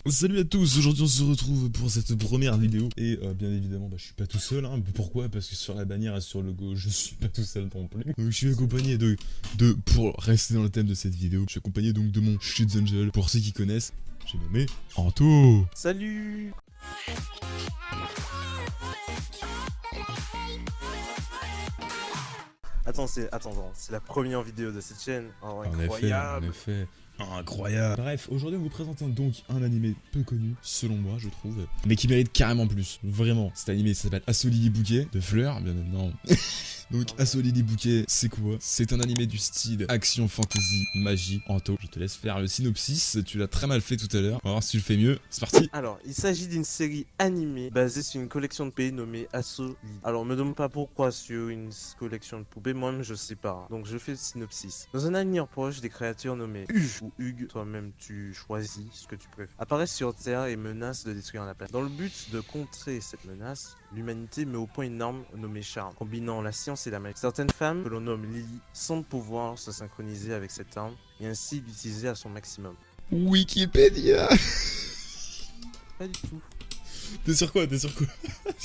Salut à tous, aujourd'hui on se retrouve pour cette première vidéo et bien évidemment je suis pas tout seul, hein. Pourquoi? Parce que sur la bannière et sur le logo je suis pas tout seul non plus. Donc je suis accompagné pour rester dans le thème de cette vidéo, je suis accompagné donc de mon Shit Angel, pour ceux qui connaissent, j'ai nommé Anto. Salut. Attends, c'est la première vidéo de cette chaîne. Oh, incroyable. En effet. Incroyable. Bref, aujourd'hui on vous présente donc un animé peu connu, selon moi je trouve, mais qui mérite carrément plus, vraiment. Cet animé s'appelle Aso-Lily Bouquet, de fleurs, bien évidemment. Donc Aso-Lily Bouquet, c'est quoi? C'est un animé du style action, fantasy, magie. Anto, je te laisse faire le synopsis, tu l'as très mal fait tout à l'heure, on va voir si tu le fais mieux, c'est parti. Alors, il s'agit d'une série animée basée sur une collection de pays nommée Aso-Lily. Alors, me demande pas pourquoi sur une collection de poupées, moi-même je sais pas. Donc, je fais le synopsis. Dans un avenir proche, des créatures nommées Hugues ou Hugues, toi-même tu choisis ce que tu préfères, apparaissent sur Terre et menacent de détruire la planète. Dans le but de contrer cette menace, l'humanité met au point une arme nommée Charme, combinant la science et la magie. Certaines femmes, que l'on nomme Lily, semblent pouvoir se synchroniser avec cette arme et ainsi l'utiliser à son maximum. Wikipédia. Pas du tout. T'es sur quoi?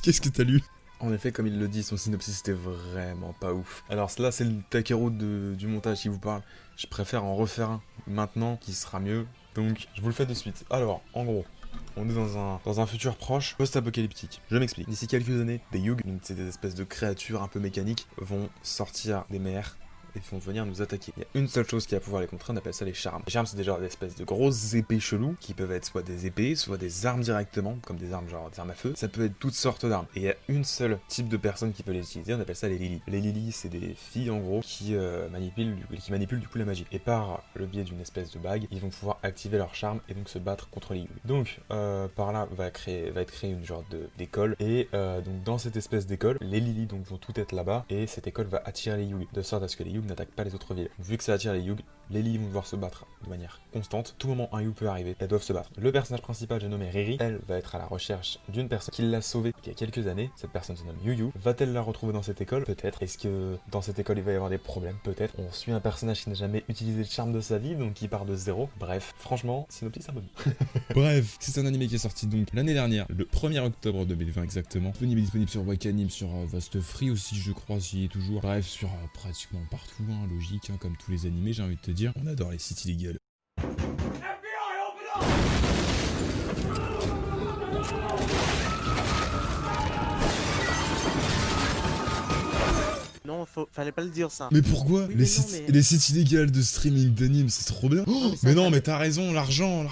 Qu'est-ce que t'as lu? En effet, comme il le dit, son synopsis c'était vraiment pas ouf. Alors là, c'est le Takeru du montage qui vous parle. Je préfère en refaire un maintenant qui sera mieux. Donc, je vous le fais de suite. Alors, en gros, on est dans un futur proche, post-apocalyptique. Je m'explique. D'ici quelques années, des Yug, donc c'est des espèces de créatures un peu mécaniques, vont sortir des mers et vont venir nous attaquer. Il y a une seule chose qui va pouvoir les contrer, on appelle ça les charmes. Les charmes, c'est déjà des espèces de grosses épées cheloues, qui peuvent être soit des épées, soit des armes directement, comme des armes genre des armes à feu. Ça peut être toutes sortes d'armes. Et il y a une seule type de personne qui peut les utiliser, on appelle ça les Lily. Les Lily, c'est des filles en gros qui manipulent du coup la magie. Et par le biais d'une espèce de bague, ils vont pouvoir activer leur charme et donc se battre contre les Yug. Donc par là va être créée une genre d'école. Et donc dans cette espèce d'école, les Lily donc vont tout être là-bas et cette école va attirer les Yug, de sorte à ce que les Yug n'attaquent pas les autres villes. Donc, vu que ça attire les Yug, les Lily vont devoir se battre de manière constante. Tout moment un Yug peut arriver, elles doivent se battre. Le personnage principal, j'ai nommé Riri, elle va être à la recherche d'une personne qui l'a sauvée il y a quelques années. Cette personne se nomme Yu. Va-t-elle la retrouver dans cette école? Peut-être. Est-ce que dans cette école il va y avoir des problèmes? Peut-être. On suit un personnage qui n'a jamais utilisé le charme de sa vie, donc qui part de zéro. Bref, franchement, synopsis un peu mieux. Bref, c'est un animé qui est sorti donc l'année dernière, le 1er octobre 2020 exactement. Disponible sur Wakanim, sur Vast Free aussi, je crois, s'il y est toujours. Bref, sur pratiquement partout, hein, logique, hein, comme tous les animés, j'ai envie de te dire. On adore les sites illégaux. Non, fallait pas le dire ça. Mais pourquoi? Oui, les sites illégaux de streaming d'anime, c'est trop bien. Oh, mais non, mais t'as raison, l'argent.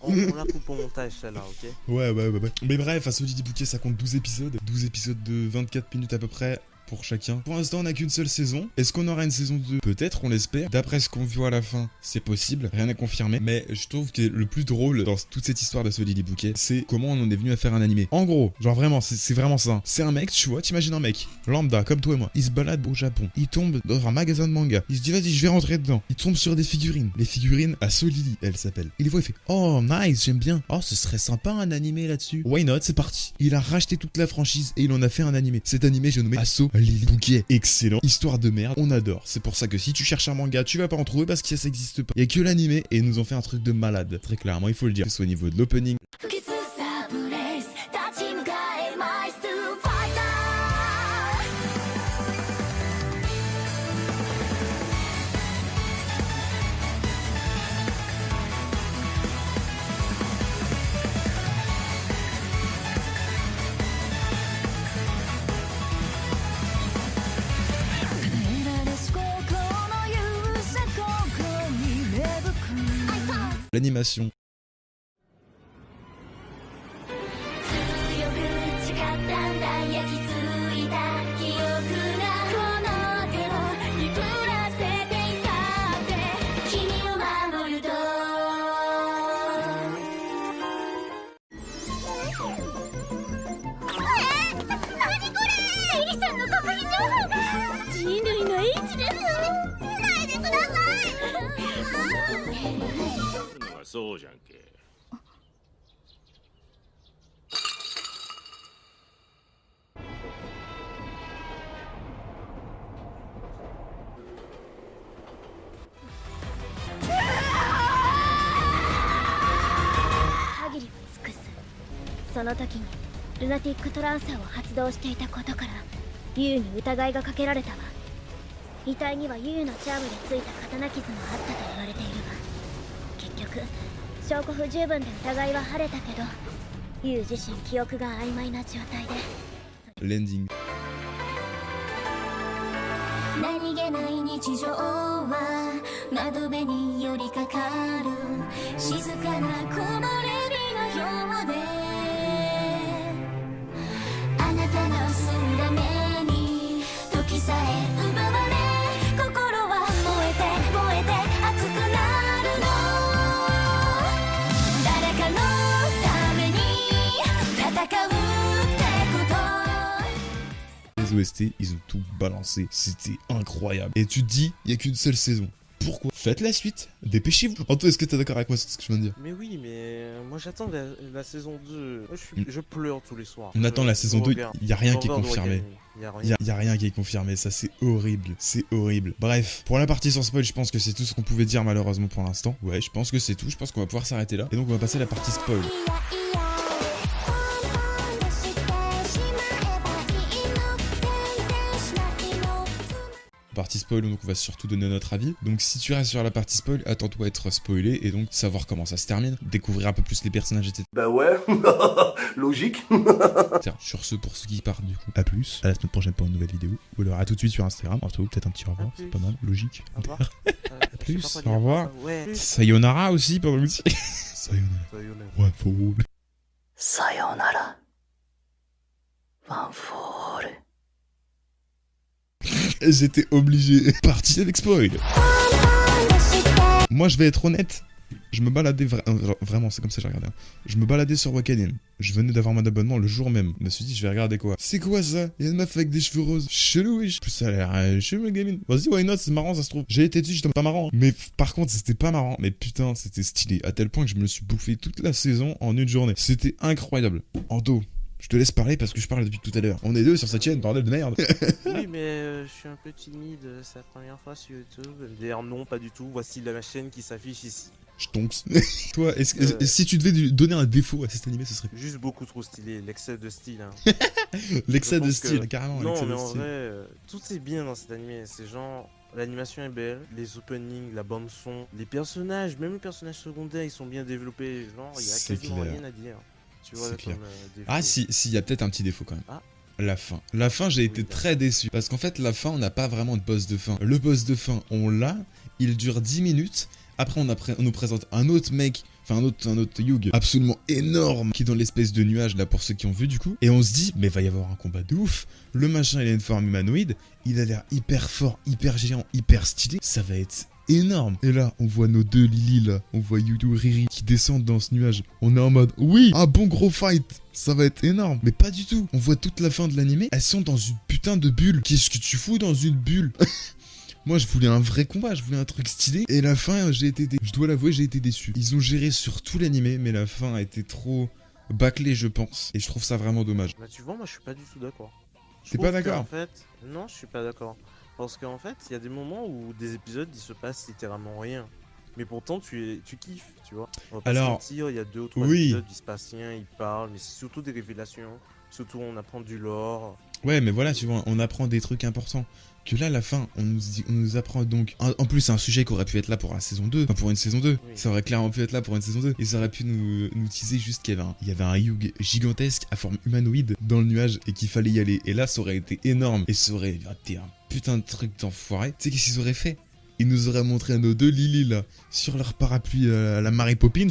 On la coupe au montage, celle-là, ok? Ouais. Mais bref, Aso-Lily Bouquet, ça compte 12 épisodes. 12 épisodes de 24 minutes à peu près. Pour chacun. Pour l'instant, on n'a qu'une seule saison. Est-ce qu'on aura une saison 2? Peut-être, on l'espère. D'après ce qu'on voit à la fin, c'est possible. Rien à confirmer. Mais je trouve que le plus drôle dans toute cette histoire d'Aso-Lily Bouquet, c'est comment on en est venu à faire un animé. En gros, genre vraiment, c'est vraiment ça. C'est un mec, tu vois, t'imagines un mec, lambda, comme toi et moi. Il se balade au Japon. Il tombe dans un magasin de manga. Il se dit, vas-y, je vais rentrer dedans. Il tombe sur des figurines. Les figurines Aso-Lily, elle s'appelle. Il les voit, il fait, oh, nice, j'aime bien. Oh, ce serait sympa un animé là-dessus. Why not? C'est parti. Il a racheté toute la franchise et il en a fait un animé. Cet animé, j'ai nommé Aso-Lily Bouquet. Excellent, histoire de merde, on adore. C'est pour ça que si tu cherches un manga, tu vas pas en trouver parce que ça existe pas. Il y a que l'animé et ils nous ont fait un truc de malade. Très clairement, il faut le dire. Que ce soit au niveau de l'opening. L'animation. その時にルナティックトランサーを発動していたことからユウに疑いがかけられたわ。遺体にはユウのチャームでついた刀傷もあったと言われているが、結局証拠不十分で疑いは晴れたけど、ユウ自身記憶が曖昧な状態で。L'ending. 何気ない日常は窓辺に寄りかかる静かな木漏れ日のようで、あなたの澄んだ目に時さえ奪われ、心は燃えて燃えて熱くなるの。誰かのために戦うってこと。Les OST, ils ont tout balancé. C'était incroyable. Et tu te dis, il n'y a qu'une seule saison. Pourquoi? Faites la suite. Dépêchez-vous. Anto, est-ce que t'es d'accord avec moi sur ce que je viens de dire? Mais oui, mais moi j'attends la saison 2. Moi, je pleure tous les soirs. On attend la saison 2, il n'y a rien qui est Overlord confirmé. Academy, Il y a rien qui est confirmé, ça c'est horrible, c'est horrible. Bref, pour la partie sans spoil, je pense que c'est tout ce qu'on pouvait dire malheureusement pour l'instant. Ouais, je pense que c'est tout, je pense qu'on va pouvoir s'arrêter là. Et donc on va passer à la partie spoil. Partie spoil, donc on va surtout donner notre avis. Donc si tu restes sur la partie spoil, attends-toi à être spoilé et donc savoir comment ça se termine, découvrir un peu plus les personnages, etc. Bah ouais, logique. Sur ce, pour ceux qui partent du coup, à plus, à la semaine prochaine pour une nouvelle vidéo. Ou alors à tout de suite sur Instagram, Arto, peut-être un petit au revoir, c'est pas mal, logique. Au revoir. À plus, au revoir. Ouais. Sayonara aussi, pas mal aussi. Sayonara. Ouais, faut rouler. Sayonara. One for all. J'étais obligé. Parti avec spoil. Moi, je vais être honnête. Je me baladais vraiment, c'est comme ça que j'ai regardé. Je me baladais sur Wakanim. Je venais d'avoir mon abonnement le jour même. Je me suis dit, je vais regarder quoi. C'est quoi ça? Il y a une meuf avec des cheveux roses. Chelou, wesh. Plus ça a l'air chelou, la gamine. Vas-y, why not? C'est marrant, ça se trouve. J'ai été dessus, j'étais pas marrant. Mais par contre, c'était pas marrant. Mais putain, c'était stylé. À tel point que je me le suis bouffé toute la saison en une journée. C'était incroyable. Ando, je te laisse parler parce que je parle depuis tout à l'heure. On est deux sur cette chaîne, bordel de merde. Oui, mais je suis un peu timide, c'est la première fois sur YouTube. D'ailleurs, non, pas du tout. Voici la chaîne qui s'affiche ici. Je tonks. Toi, si tu devais donner un défaut à cet animé, ce serait Juste beaucoup trop stylé, l'excès de style. Hein. l'excès Je de pense style, que- carrément. Non, l'excès mais de en style. vrai, tout est bien dans cet animé. C'est genre, l'animation est belle, les openings, la bande son, les personnages, même les personnages secondaires, ils sont bien développés. Genre, il y a C'est quasiment clair. rien à dire. Tu vois, C'est clair. comme défaut. Ah, si, il y a peut-être un petit défaut quand même. Ah. La fin. La fin, j'ai été d'accord. très déçu. Parce qu'en fait, la fin, on n'a pas vraiment de boss de fin. Le boss de fin, on l'a. Il dure 10 minutes. Après, on nous présente un autre mec. Enfin, un autre Yug absolument énorme qui est dans l'espèce de nuage là pour ceux qui ont vu du coup. Et on se dit, mais va y avoir un combat de ouf. Le machin, il a une forme humanoïde. Il a l'air hyper fort, hyper géant, hyper stylé. Ça va être énorme. Et là, on voit nos deux Lily là. On voit Yudu Riri qui descendent dans ce nuage. On est en mode, oui, un bon gros fight. Ça va être énorme. Mais pas du tout. On voit toute la fin de l'animé. Elles sont dans une putain de bulle. Qu'est-ce que tu fous dans une bulle? Moi, je voulais un vrai combat, je voulais un truc stylé. Et la fin, je dois l'avouer, j'ai été déçu. Ils ont géré sur tout l'animé, mais la fin a été trop bâclée, je pense. Et je trouve ça vraiment dommage. Bah, tu vois, moi, je suis pas du tout d'accord. Je T'es trouve pas d'accord? En fait, non, je suis pas d'accord. Parce qu'en fait, il y a des moments où des épisodes, il se passe littéralement rien. Mais pourtant, tu kiffes, tu vois. On va pas Alors, se mentir, il y a 2 ou 3 oui. épisodes, il se passe rien, ils parlent, mais c'est surtout des révélations. Surtout, on apprend du lore. Ouais, mais voilà, tu vois, on apprend des trucs importants. Que là, à la fin, on nous apprend donc... En plus, c'est un sujet qui aurait pu être là pour la saison 2. Enfin, pour une saison 2. Oui. Ça aurait clairement pu être là pour une saison 2. Et ça aurait pu nous teaser juste qu'il y avait un Yug gigantesque à forme humanoïde dans le nuage et qu'il fallait y aller. Et là, ça aurait été énorme. Et ça aurait été un putain de truc d'enfoiré. Tu sais qu'est-ce qu'ils auraient fait? Ils nous auraient montré nos deux Lily là, sur leur parapluie à la Mary Poppins,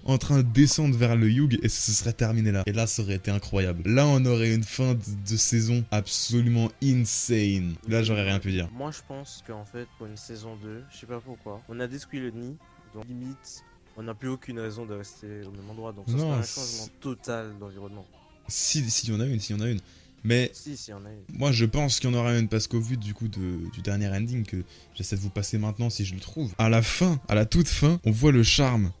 en train de descendre vers le Yug et ça se serait terminé là. Et là, ça aurait été incroyable. Là, on aurait une fin de saison absolument insane. Là, j'aurais rien pu dire. Moi, je pense qu'en fait, pour une saison 2, je sais pas pourquoi, on a détruit le nid. Donc, limite, on n'a plus aucune raison de rester au même endroit. Donc, ça Non, serait un c'est- changement total d'environnement. Si y en a une. Mais Si, il y en a une. moi, je pense qu'il y en aura une parce qu'au vu du coup du dernier ending que j'essaie de vous passer maintenant si je le trouve. À la fin, à la toute fin, on voit le charme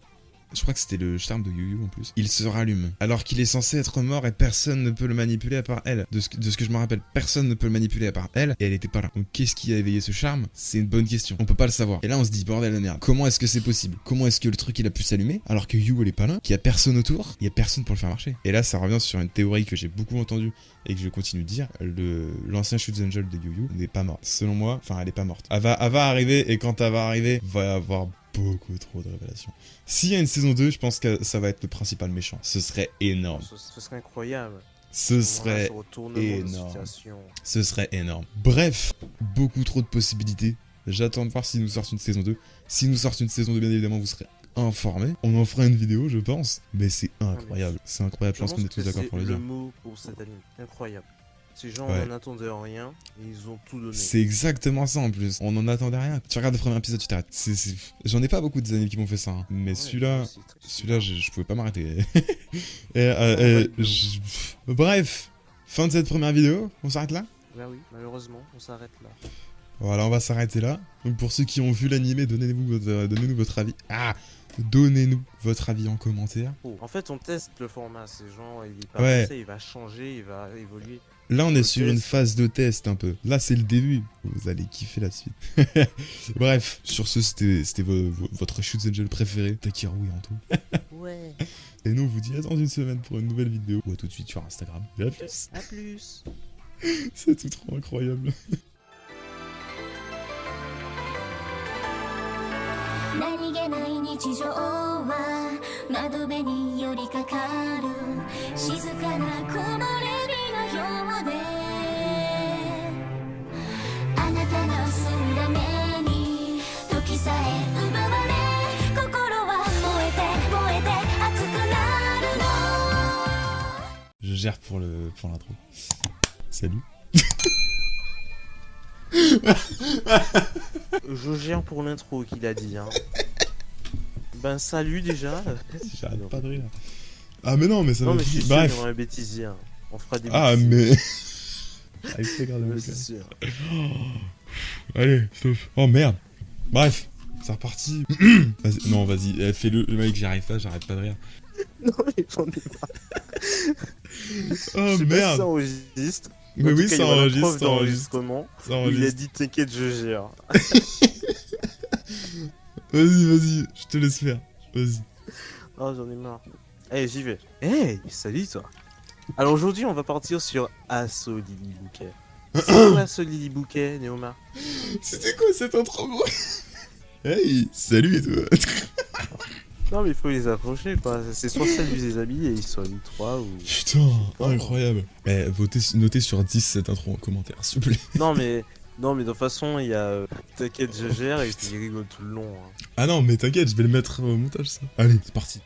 je crois que c'était le charme de Yu Yu en plus, il se rallume. Alors qu'il est censé être mort et personne ne peut le manipuler à part elle. De ce que je me rappelle, personne ne peut le manipuler à part elle et elle était pas là. Donc qu'est-ce qui a éveillé ce charme? C'est une bonne question. On peut pas le savoir. Et là on se dit bordel de merde. Comment est-ce que c'est possible? Comment est-ce que le truc il a pu s'allumer alors que Yu elle est pas là, qu'il y a personne autour, il y a personne pour le faire marcher. Et là ça revient sur une théorie que j'ai beaucoup entendue et que je continue de dire, l'ancien Shoot Angel de Yu Yu n'est pas morte. Selon moi, enfin elle est pas morte. Elle va arriver et quand elle va arriver, va y avoir beaucoup trop de révélations. S'il y a une saison 2, je pense que ça va être le principal méchant. Ce serait énorme. Ce serait incroyable. Ce serait énorme. Ce serait énorme. Bref, beaucoup trop de possibilités. J'attends de voir s'ils nous sortent une saison 2. S'ils nous sortent une saison 2, bien évidemment, vous serez informés. On en fera une vidéo, je pense. Mais c'est incroyable. C'est incroyable. Je pense qu'on est tous d'accord pour le dire. C'est le mot pour cet anime. Incroyable. Ces gens Ouais. n'en attendaient rien et ils ont tout donné. C'est exactement ça en plus. On en attendait rien. Tu regardes le premier épisode, tu t'arrêtes. J'en ai pas beaucoup des animes qui m'ont fait ça. Hein. Mais Ouais, celui-là, c'est très- je pouvais pas m'arrêter. Bref, fin de cette première vidéo. On s'arrête là? Bah oui, malheureusement, on s'arrête là. Voilà, on va s'arrêter là. Donc pour ceux qui ont vu l'animé, donnez-nous votre avis. Ah, donnez-nous votre avis en commentaire. Oh. En fait, on teste le format. Ces gens, il est pas Ouais. passé, il va changer, il va évoluer. Là, on est Le sur test. une phase de test un peu. Là, c'est le début. Vous allez kiffer la suite. Bref, sur ce, c'était votre Shoot Angel préféré, Takeru et Anto. Ouais. Et nous, on vous dit à dans une semaine pour une nouvelle vidéo. Ou à tout de suite sur Instagram. Et à plus. À plus. C'est tout trop incroyable. 何気ない日常は窓辺に寄りかかる静かな木漏れ日のようであなたの澄んだ目に時さえ奪われ心は燃えて燃えて熱くなるの Je gère pour l'intro. Salut. Je gère pour l'intro qu'il a dit. Hein. Ben salut déjà. J'arrête pas de rire. Ah mais non, mais ça Non va mais je suis finir. sûr Bref. qu'il y aura un bêtisier. Hein. On fera des Ah bêtises. mais... J'arrive pas à garder mon Ouais, c'est calme. sûr. Allez, stop. Oh merde. Bref, c'est reparti. Vas-y, non, vas-y, fais-le. Le mec, j'arrive pas de rire. Non mais j'en ai pas. Oh Je sais pas si merde. ça enregistre. Mais En tout oui, cas, ça il y aura la enregistre, preuve ça enregistre. d'enregistrement. Ça Il a enregistre. dit t'inquiète je gère. Vas-y, je te laisse faire. Vas-y. Oh j'en ai marre. Eh j'y vais. Hey salut toi. Alors aujourd'hui on va partir sur Asso Lily Bouquet. C'est quoi Asso Lily Bouquet, Néoma? C'était quoi cette intro, gros? Hey, salut et toi. Non mais il faut les accrocher quoi. C'est soit salut les amis et ils sont 3 ou... Putain, incroyable. Eh, notez sur 10 cette intro en commentaire, s'il vous plaît. Non mais de toute façon il y a t'inquiète je gère et puis il rigole tout le long. Hein. Ah non, mais t'inquiète, je vais le mettre au montage, ça. Allez, c'est parti.